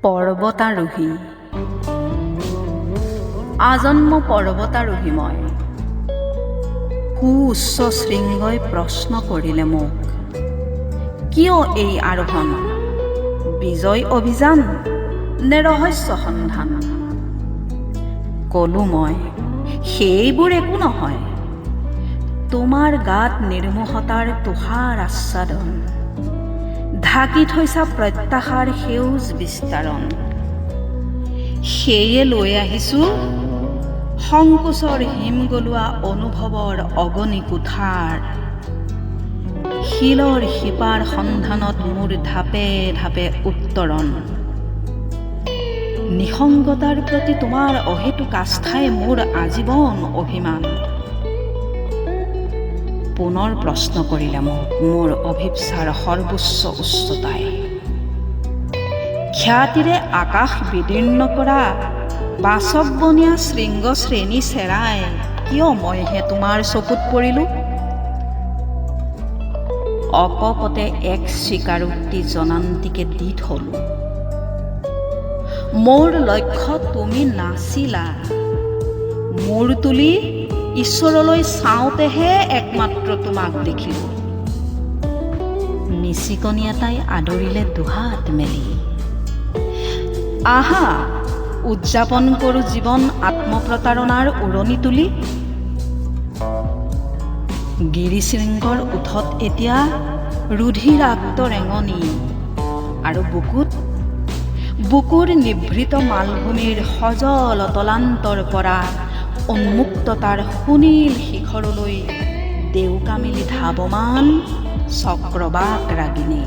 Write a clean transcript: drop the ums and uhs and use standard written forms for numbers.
পৰ্বতাৰোহী। আজন্ম পৰ্বতাৰোহী মই। সুউচ্চ শৃংগই প্ৰশ্ন কৰিলে মোক, কিয় এই আৰোহণ? বিজয় অভিযান নে ৰহস্য সন্ধান? কলো মই, সেইবোৰ একো নহয়। তোমাৰ গাত নিৰ্মোহতাৰ তুষাৰ আচ্ছাদন, ঢাকি থৈছা প্ৰত্যাশাৰ সেউজ বিস্তাৰণ। সেয়ে লৈ আহিছো সংকোচৰ হিম গলোৱা অনুভৱৰ অগণি কুঠাৰ। শিলৰ শিপাৰ সন্ধানত মোৰ ধাপে ধাপে উত্তৰণ। নিসংগতাৰ প্ৰতি তোমাৰ অহেতুক আস্থাই মোৰ আজীৱন অভিমান। পুনৰ প্ৰশ্ন কৰিলে মোক মোৰ অভিপ্সাৰ সৰ্বোচ্চ উচ্চতাই। খ্যাতিৰে আকাশ বিদীৰ্ণ কৰা বাচৱবনীয়া শৃংগ শ্ৰেণী চেৰাই কিয় মইহে তোমাৰ চকুত পৰিলো? অকপতে এক স্বীকাৰোক্তি জনান্তিকে দি থলো। মোৰ লক্ষ্য তুমি নাছিলা। মূৰ তুলি ঈশ্বৰলৈ চাওঁতেহে একমাত্ৰ তোমাক দেখিলো। নিচিকনি এটাই আদৰিলে দুহাত মেলি। আহা উদযাপন কৰো জীৱন আত্মপ্ৰতাৰণাৰ উৰণি তুলি। গিৰিশৃংগৰ ওঠত এতিয়া ৰুধিৰাক্ত ৰেঙনি, আৰু বুকুৰ নিভৃত মালভূমিৰ সজল অতলান্তৰ পৰা উন্মুক্ততাৰ সুনীল শিখৰলৈ ডেউকা মেলি ধাৱমান চক্ৰবাক ৰাগিনী।